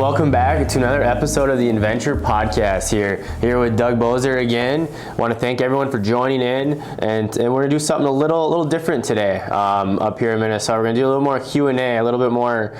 welcome back to another episode of the Inventure podcast here with Doug Bozer again. Want to thank everyone for joining in, and we're going to do something a little different today up here in Minnesota. We're going to do a little more Q&A, a little bit more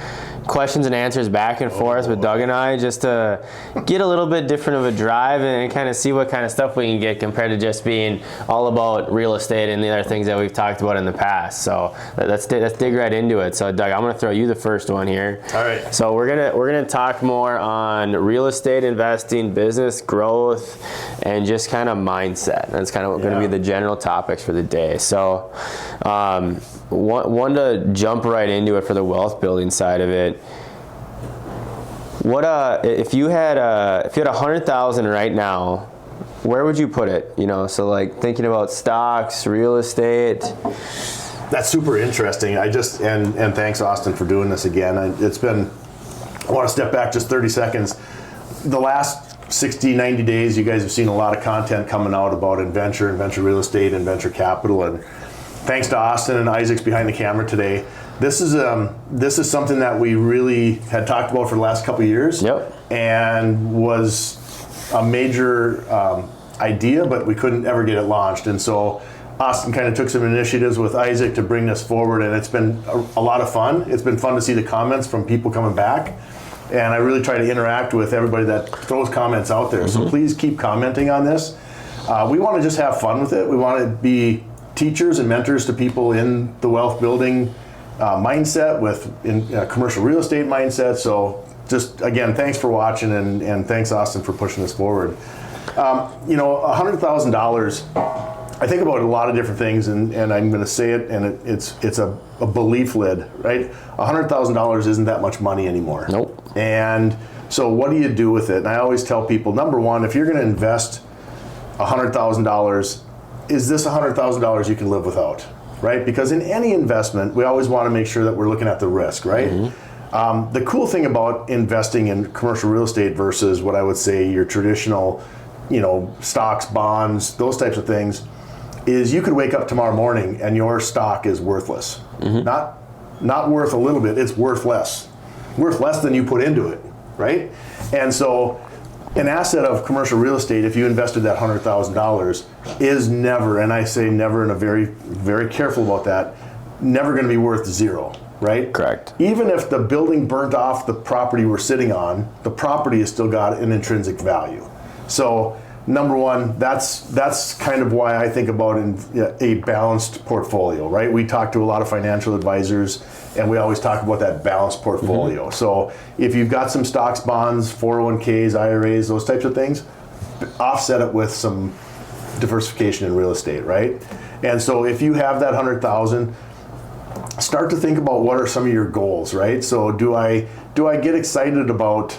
questions and answers back and forth with Doug and I, just to get a little bit different of a drive and kind of see what kind of stuff we can get compared to just being all about real estate and the other things that we've talked about in the past. So let's dig right into it. So Doug, I'm going to throw you the first one here. All right. So we're gonna talk more on real estate investing, business growth, and just kind of mindset. That's kind of going to be the general topics for the day. So one to jump right into it for the wealth building side of it. What if you had $100,000 right now, where would you put it? You know, so like thinking about stocks, real estate. That's super interesting. And thanks Austin for doing this again. I want to step back just 30 seconds. The last 60, 90 days, you guys have seen a lot of content coming out about Inventure real estate, Inventure capital, and thanks to Austin and Isaac's behind the camera today. This is something that we really had talked about for the last couple of years. Yep. And was a major idea, but we couldn't ever get it launched. And so Austin kind of took some initiatives with Isaac to bring this forward, and it's been a lot of fun. It's been fun to see the comments from people coming back, and I really try to interact with everybody that throws comments out there. So please keep commenting on this. We want to just have fun with it. We want to be teachers and mentors to people in the wealth building mindset, in commercial real estate mindset. So just again, thanks for watching, and thanks Austin for pushing this forward. $100,000. I think about a lot of different things, and I'm going to say it, and it's a belief lid, right? $100,000 isn't that much money anymore. Nope. And so what do you do with it? And I always tell people, number one, if you're going to invest $100,000, is this $100,000 you can live without, right? Because in any investment, we always want to make sure that we're looking at the risk, right? The cool thing about investing in commercial real estate versus what I would say your traditional, stocks, bonds, those types of things, is you could wake up tomorrow morning and your stock is worthless. Not worth a little bit, it's worth less. Worth less than you put into it, right? And so an asset of commercial real estate, if you invested that $100,000, is never, and I say never in a very, very careful about that, never going to be worth zero, right? Correct. Even if the building burnt off the property we're sitting on, the property has still got an intrinsic value. So number one, that's kind of why I think about a balanced portfolio, right? We talk to a lot of financial advisors, and we always talk about that balanced portfolio. So if you've got some stocks, bonds, 401ks, IRAs, those types of things, offset it with some diversification in real estate, right? And so if you have that 100,000, start to think about what are some of your goals, right? So do I get excited about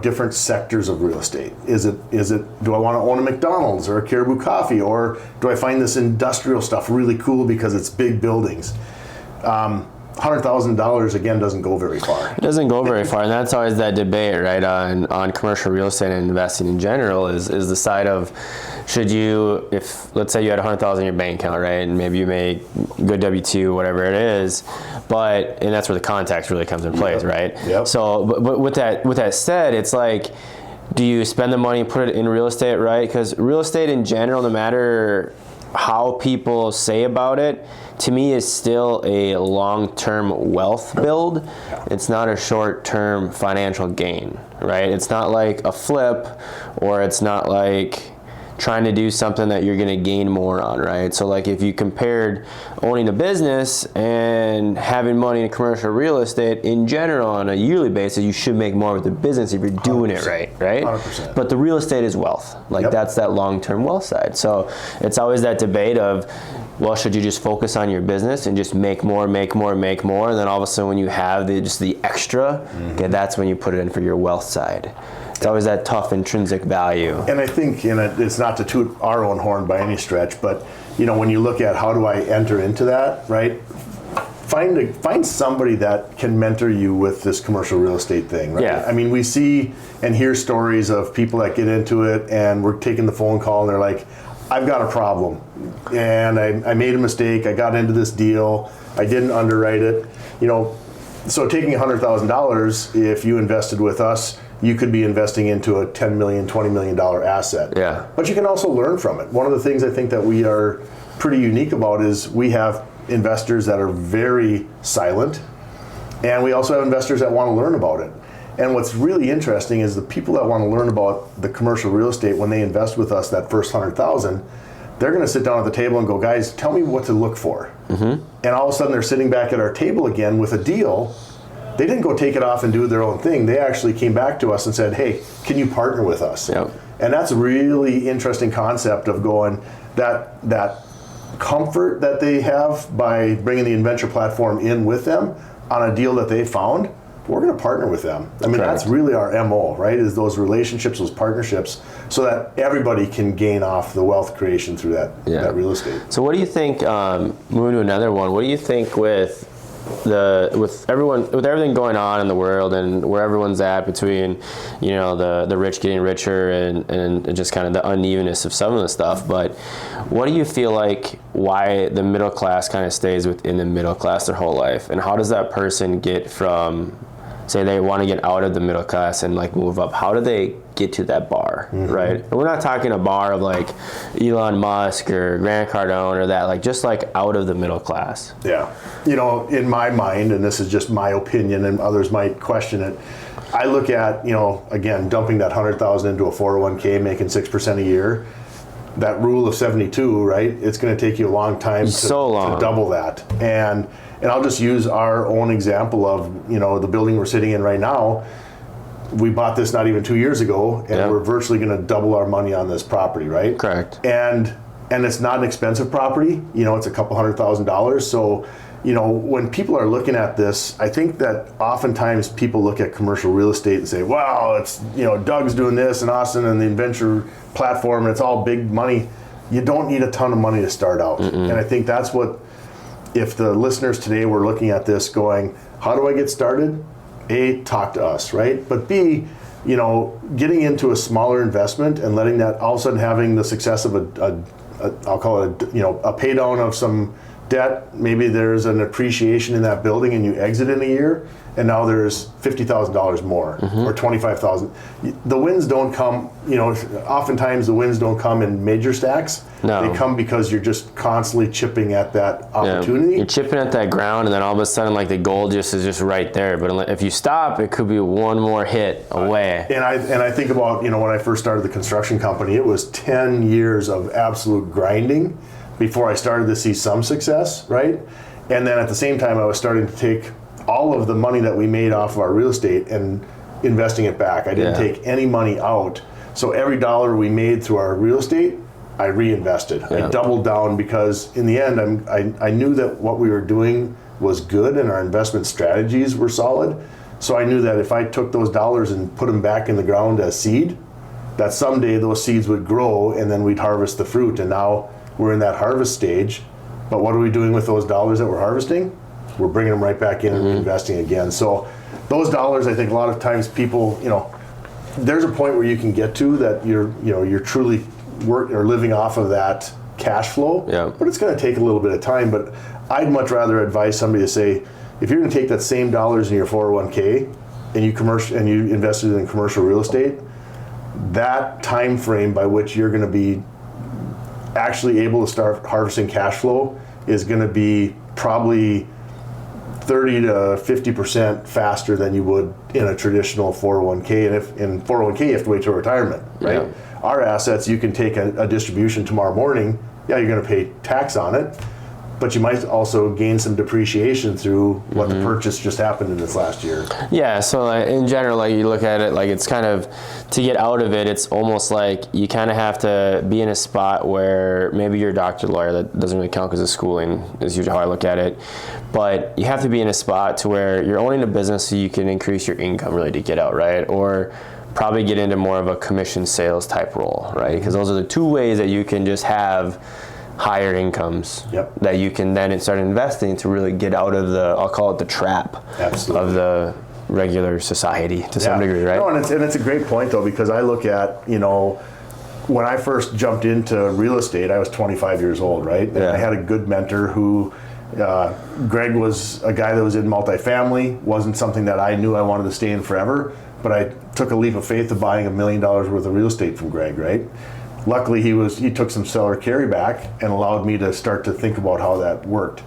different sectors of real estate? Is it do I want to own a McDonald's or a Caribou Coffee, or do I find this industrial stuff really cool because it's big buildings? $100,000 again doesn't go very far. It doesn't go very far, and that's always that debate, right? On commercial real estate and investing in general is the side of, should you, if let's say you had $100,000 in your bank account, right, and maybe you make good W-2, whatever it is, and that's where the context really comes in place, right? Yep. So, but with that said, it's like, do you spend the money and put it in real estate, right? Because real estate in general, no matter how people say about it, to me is still a long-term wealth build. It's not a short-term financial gain, right? It's not like a flip, or it's not like trying to do something that you're going to gain more on, right? So like if you compared owning a business and having money in commercial real estate in general on a yearly basis, you should make more with the business if you're doing 100%. It right? 100%. But the real estate is wealth. Like that's that long-term wealth side. So it's always that debate of, well, should you just focus on your business and just make more, and then all of a sudden when you have the extra, okay, that's when you put it in for your wealth side. It's always that tough intrinsic value. And I think, it's not to toot our own horn by any stretch, but when you look at how do I enter into that, right? Find somebody that can mentor you with this commercial real estate thing, right? Yeah. I mean, we see and hear stories of people that get into it and we're taking the phone call and they're like, I've got a problem and I made a mistake. I got into this deal. I didn't underwrite it. So taking $100,000, if you invested with us, you could be investing into a $10 million, $20 million asset. Yeah. But you can also learn from it. One of the things I think that we are pretty unique about is we have investors that are very silent, and we also have investors that want to learn about it. And what's really interesting is the people that want to learn about the commercial real estate, when they invest with us that first 100,000, they're going to sit down at the table and go, guys, tell me what to look for. And all of a sudden they're sitting back at our table again with a deal. They didn't go take it off and do their own thing. They actually came back to us and said, hey, can you partner with us? Yep. And that's a really interesting concept of going, that comfort that they have by bringing the Inventure platform in with them on a deal that they found. We're going to partner with them. I mean, that's really our MO, right? Is those relationships, those partnerships, so that everybody can gain off the wealth creation through that real estate. So what do you think, moving to another one, what do you think with everything going on in the world and where everyone's at between, the rich getting richer and just kind of the unevenness of some of the stuff, but what do you feel like why the middle class kind of stays within the middle class their whole life, and how does that person get from, say they want to get out of the middle class and like move up, how do they get to that bar, right? And we're not talking a bar of like Elon Musk or Grant Cardone or that, like just like out of the middle class. Yeah. In my mind, and this is just my opinion and others might question it, I look at, again, dumping that 100,000 into a 401k, making 6% a year, that rule of 72, right? It's going to take you a long time to double that. And I'll just use our own example of, the building we're sitting in right now. We bought this not even 2 years ago, and we're virtually going to double our money on this property, right? Correct. And it's not an expensive property. It's a couple $100,000. So, when people are looking at this, I think that oftentimes people look at commercial real estate and say, wow, it's, Doug's doing this and Austin and the Inventure platform, and it's all big money. You don't need a ton of money to start out. And I think that's what, if the listeners today were looking at this going, how do I get started? A, talk to us, right? But B, getting into a smaller investment and letting that all of a sudden having the success of I'll call it a pay down of some debt. Maybe there's an appreciation in that building and you exit in a year, and now there's $50,000 more or $25,000. The wins don't come, oftentimes the wins don't come in major stacks. No. They come because you're just constantly chipping at that opportunity. Yeah. You're chipping at that ground, and then all of a sudden, like the gold is just right there. But if you stop, it could be one more hit away. And I think about, when I first started the construction company, it was 10 years of absolute grinding before I started to see some success, right? And then at the same time, I was starting to take all of the money that we made off of our real estate and investing it back. I didn't take any money out. So every dollar we made through our real estate, I reinvested. I doubled down because in the end, I knew that what we were doing was good and our investment strategies were solid. So I knew that if I took those dollars and put them back in the ground as seed, that someday those seeds would grow and then we'd harvest the fruit. And now we're in that harvest stage. But what are we doing with those dollars that we're harvesting? We're bringing them right back in and reinvesting again. So those dollars, I think a lot of times people, there's a point where you can get to that you're truly living off of that cash flow, but it's going to take a little bit of time. But I'd much rather advise somebody to say, if you're going to take that same dollars in your 401k and you invested in commercial real estate, that time frame by which you're going to be actually able to start harvesting cash flow is going to be probably 30 to 50% faster than you would in a traditional 401k. And if in 401k you have to wait till retirement, right? Yeah. Our assets, you can take a distribution tomorrow morning. Yeah, you're going to pay tax on it, but you might also gain some depreciation through what the purchase just happened in this last year. Yeah, so in general, you look at it, it's kind of, to get out of it, it's almost like you kind of have to be in a spot where maybe you're a doctor, lawyer, that doesn't really count because of schooling, is usually how I look at it. But you have to be in a spot to where you're owning a business so you can increase your income really to get out, right? Or probably get into more of a commission sales type role, right? Because those are the two ways that you can just have higher incomes that you can then start investing to really get out of I'll call it the trap of the regular society to some degree, right? No, and it's a great point though, because I look at, when I first jumped into real estate, I was 25 years old, right? And I had a good mentor who Greg was a guy that was in multifamily, wasn't something that I knew I wanted to stay in forever, but I took a leap of faith of buying $1 million worth of real estate from Greg, right? Luckily, he took some seller carryback and allowed me to start to think about how that worked.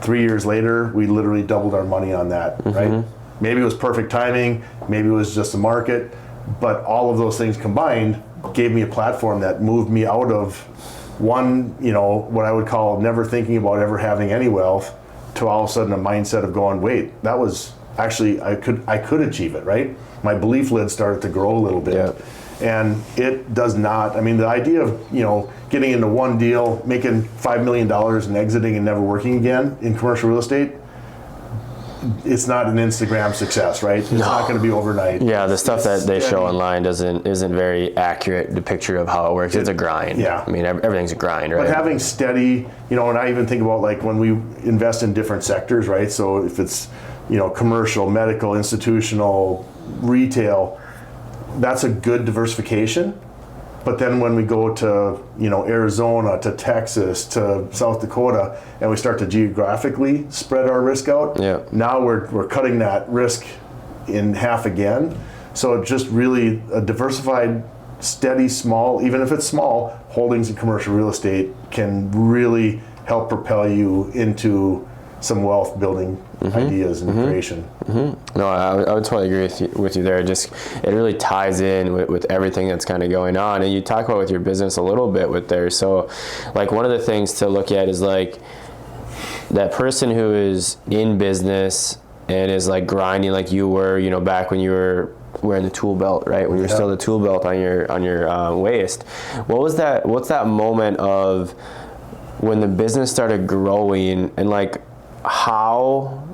3 years later, we literally doubled our money on that, right? Maybe it was perfect timing, maybe it was just the market, but all of those things combined gave me a platform that moved me out of one, what I would call never thinking about ever having any wealth, to all of a sudden a mindset of going, wait, that was actually, I could achieve it, right? My belief lid started to grow a little bit. Yeah. And it does not, the idea of, getting into one deal, making $5 million and exiting and never working again in commercial real estate, it's not an Instagram success, right? It's not going to be overnight. Yeah, the stuff that they show online isn't very accurate depiction of how it works. It's a grind. Yeah. Everything's a grind, right? But having steady, and I even think about like when we invest in different sectors, right? So if it's, commercial, medical, institutional, retail, that's a good diversification. But then when we go to, Arizona, to Texas, to South Dakota, and we start to geographically spread our risk out, now we're cutting that risk in half again. So just really a diversified, steady, small, even if it's small, holdings in commercial real estate can really help propel you into some wealth building ideas and creation. No, I would totally agree with you there. It really ties in with everything that's kind of going on. And you talk about with your business a little bit with there. So like one of the things to look at is like that person who is in business and is like grinding like you were, back when you were wearing the tool belt, right? When you're still the tool belt on your waist. What's that moment of when the business started growing, and like how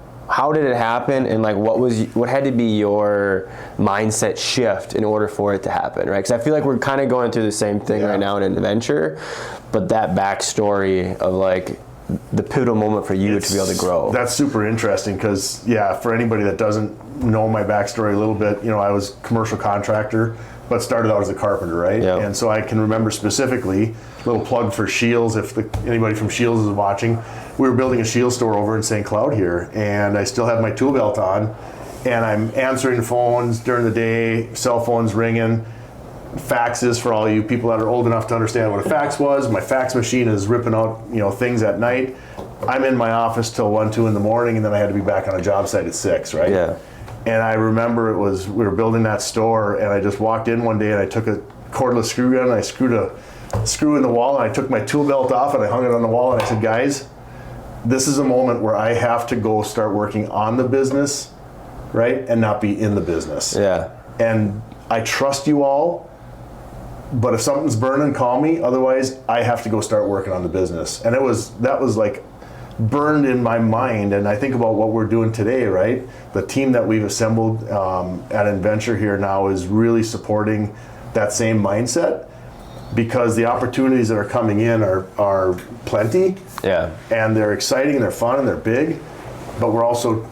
did it happen, and like what had to be your mindset shift in order for it to happen, right? Because I feel like we're kind of going through the same thing right now in Inventure, but that backstory of like the pivotal moment for you to be able to grow. That's super interesting because, for anybody that doesn't know my backstory a little bit, I was a commercial contractor, but started out as a carpenter, right? Yep. And so I can remember specifically, little plug for Shields, if anybody from Shields is watching, we were building a Shields store over in St. Cloud here, and I still have my tool belt on, and I'm answering phones during the day, cell phones ringing, faxes for all you people that are old enough to understand what a fax was. My fax machine is ripping out, things at night. I'm in my office till 1, 2 in the morning, and then I had to be back on a job site at 6, right? Yeah. And I remember we were building that store, and I just walked in one day and I took a cordless screw gun and I screwed a screw in the wall, and I took my tool belt off and I hung it on the wall, and I said, guys, this is a moment where I have to go start working on the business, right? And not be in the business. Yeah. And I trust you all, but if something's burning, call me. Otherwise, I have to go start working on the business. And that was like burned in my mind. And I think about what we're doing today, right? The team that we've assembled at Inventure here now is really supporting that same mindset, because the opportunities that are coming in are plenty. Yeah. And they're exciting and they're fun and they're big, but we're also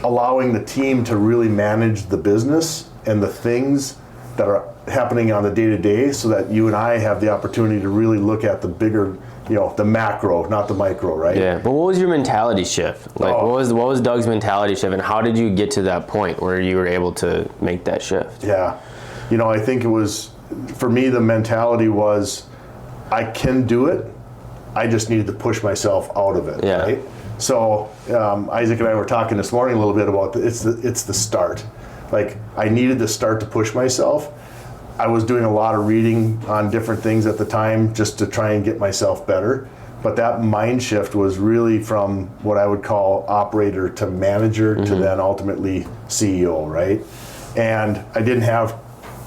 allowing the team to really manage the business and the things that are happening on the day-to-day, so that you and I have the opportunity to really look at the bigger, the macro, not the micro, right? Yeah. But what was your mentality shift? Like, what was Doug's mentality shift, and how did you get to that point where you were able to make that shift? Yeah. I think it was, for me, the mentality was, I can do it. I just needed to push myself out of it, right? So Isaac and I were talking this morning a little bit about it's the start. Like, I needed to start to push myself. I was doing a lot of reading on different things at the time just to try and get myself better. But that mind shift was really from what I would call operator to manager to then ultimately CEO, right? And I didn't have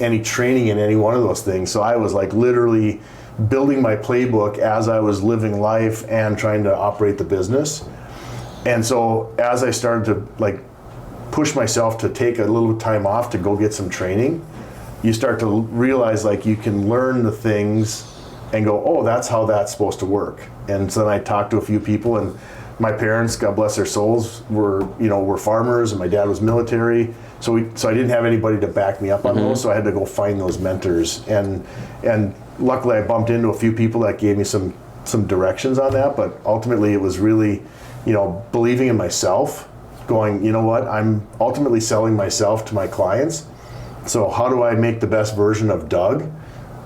any training in any one of those things. So I was like literally building my playbook as I was living life and trying to operate the business. And so as I started to like push myself to take a little time off to go get some training, you start to realize like you can learn the things and go, oh, that's how that's supposed to work. And so then I talked to a few people, and my parents, God bless their souls, were farmers, and my dad was military. So I didn't have anybody to back me up on those, so I had to go find those mentors. And luckily I bumped into a few people that gave me some directions on that, but ultimately it was really believing in myself, going, you know what, I'm ultimately selling myself to my clients. So how do I make the best version of Doug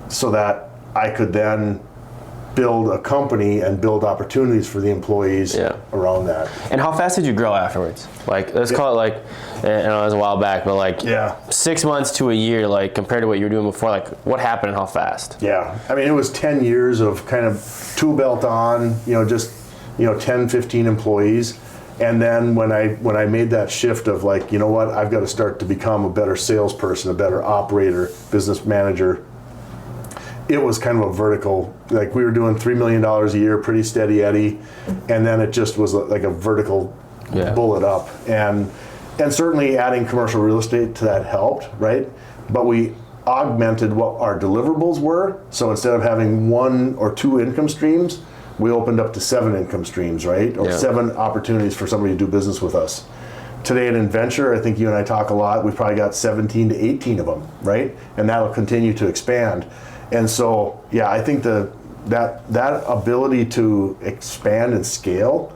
so that I could then build a company and build opportunities for the employees around that. And how fast did you grow afterwards? Like, let's call it like, I know it was a while back, but like 6 months to a year, like compared to what you were doing before, like what happened and how fast? Yeah, I mean, it was 10 years of kind of tool belt on, just 10, 15 employees. And then when I made that shift of like, you know what, I've got to start to become a better salesperson, a better operator, business manager, it was kind of a vertical, like we were doing $3 million a year, pretty steady Eddie, and then it just was like a vertical bullet up. And certainly adding commercial real estate to that helped, right? But we augmented what our deliverables were. So instead of having 1 or 2 income streams, we opened up to 7 income streams, right? Or 7 opportunities for somebody to do business with us. Today at Inventure, I think you and I talk a lot, we've probably got 17 to 18 of them, right? And that'll continue to expand. And so, I think that ability to expand and scale,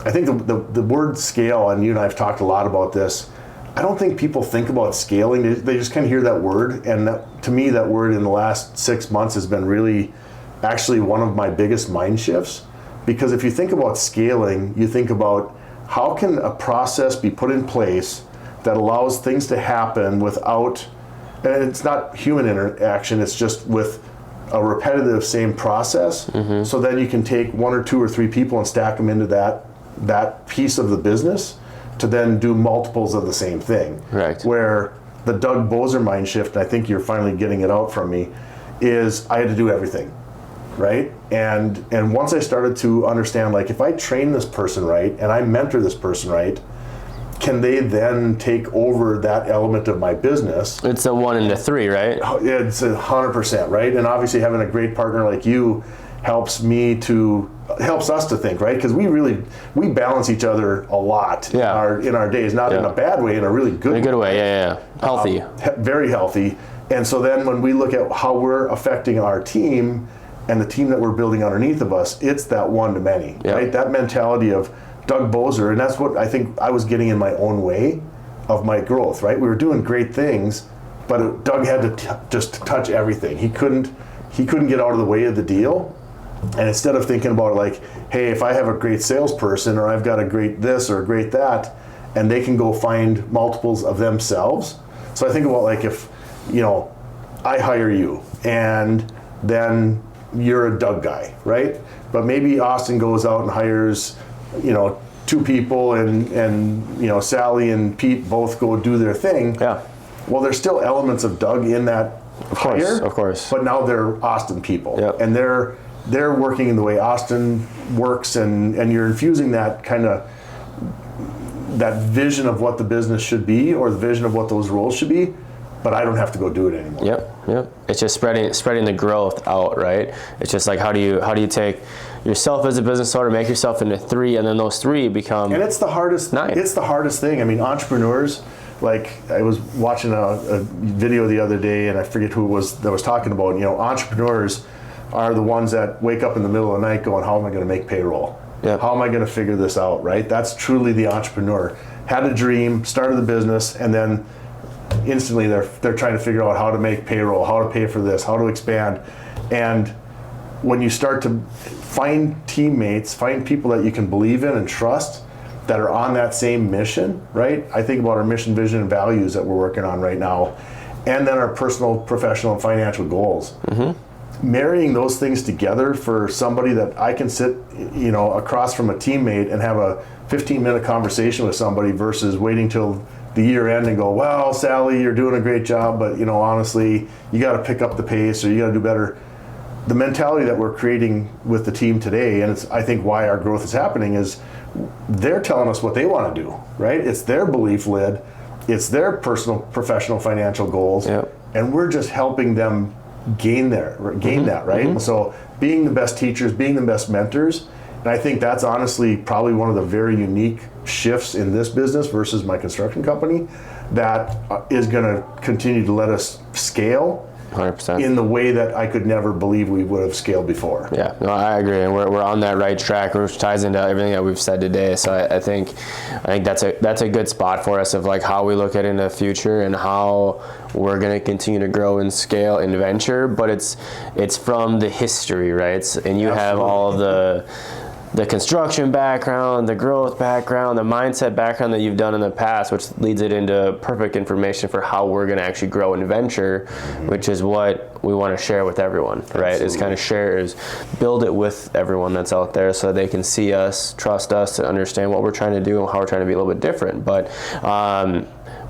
I think the word scale, and you and I have talked a lot about this, I don't think people think about scaling. They just kind of hear that word. And to me, that word in the last 6 months has been really actually one of my biggest mind shifts. Because if you think about scaling, you think about how can a process be put in place that allows things to happen without, and it's not human interaction, it's just with a repetitive same process. So then you can take 1 or 2 or 3 people and stack them into that piece of the business to then do multiples of the same thing. Right. Where the Doug Bozer mind shift, and I think you're finally getting it out from me, is I had to do everything, right? And once I started to understand, like, if I train this person right and I mentor this person right, can they then take over that element of my business? It's a 1 and a 3, right? It's 100%, right? And obviously having a great partner like you helps us to think, right? Because we balance each other a lot in our days, not in a bad way, in a really good way. In a good way, healthy. Very healthy. And so then when we look at how we're affecting our team and the team that we're building underneath of us, it's that one to many, right? That mentality of Doug Bozer, and that's what I think I was getting in my own way of my growth, right? We were doing great things, but Doug had to just touch everything. He couldn't get out of the way of the deal. And instead of thinking about like, hey, if I have a great salesperson or I've got a great this or a great that, and they can go find multiples of themselves. So I think about like if, I hire you and then you're a Doug guy, right? But maybe Austin goes out and hires 2 people and Sally and Pete both go do their thing. Yeah. Well, there's still elements of Doug in that hire. Of course. But now they're Austin people. Yep. And they're working in the way Austin works, and you're infusing that kind of that vision of what the business should be or the vision of what those roles should be. But I don't have to go do it anymore. Yep. It's just spreading the growth out, right? It's just like how do you take yourself as a business owner, make yourself into 3, and then those 3 become. And it's the hardest. 9. It's the hardest thing. I mean, entrepreneurs. Like I was watching a video the other day, and I forget who it was that was talking about. Entrepreneurs are the ones that wake up in the middle of the night going, "How am I going to make payroll? How am I going to figure this out?" Right? That's truly the entrepreneur. Had a dream, started the business, and then instantly they're trying to figure out how to make payroll, how to pay for this, how to expand. And when you start to find teammates, find people that you can believe in and trust that are on that same mission, right? I think about our mission, vision, and values that we're working on right now, and then our personal, professional, and financial goals. Marrying those things together for somebody that I can sit, across from a teammate and have a 15-minute conversation with somebody versus waiting till the year end and go, well, Sally, you're doing a great job, but honestly, you got to pick up the pace or you got to do better. The mentality that we're creating with the team today, and it's I think why our growth is happening, is they're telling us what they want to do, right? It's their belief led, it's their personal, professional, financial goals, and we're just helping them gain that, right? So being the best teachers, being the best mentors, and I think that's honestly probably one of the very unique shifts in this business versus my construction company that is going to continue to let us scale 100%. in the way that I could never believe we would have scaled before. Yeah, no, I agree, and we're on that right track, which ties into everything that we've said today. So I think that's a good spot for us of like how we look at it in the future and how we're going to continue to grow and scale Inventure. But it's from the history, right? And you have all of the construction background, the growth background, the mindset background that you've done in the past, which leads it into perfect information for how we're going to actually grow Inventure, which is what we want to share with everyone, right? Absolutely. Is kind of build it with everyone that's out there so they can see us, trust us, to understand what we're trying to do and how we're trying to be a little bit different. But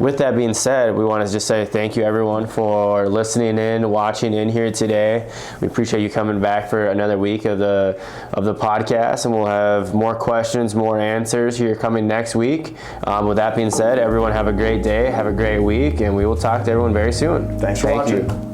with that being said, we want to just say thank you everyone for listening in, watching in here today. We appreciate you coming back for another week of the podcast, and we'll have more questions, more answers here coming next week. With that being said, everyone have a great day, have a great week, and we will talk to everyone very soon. Thanks for watching.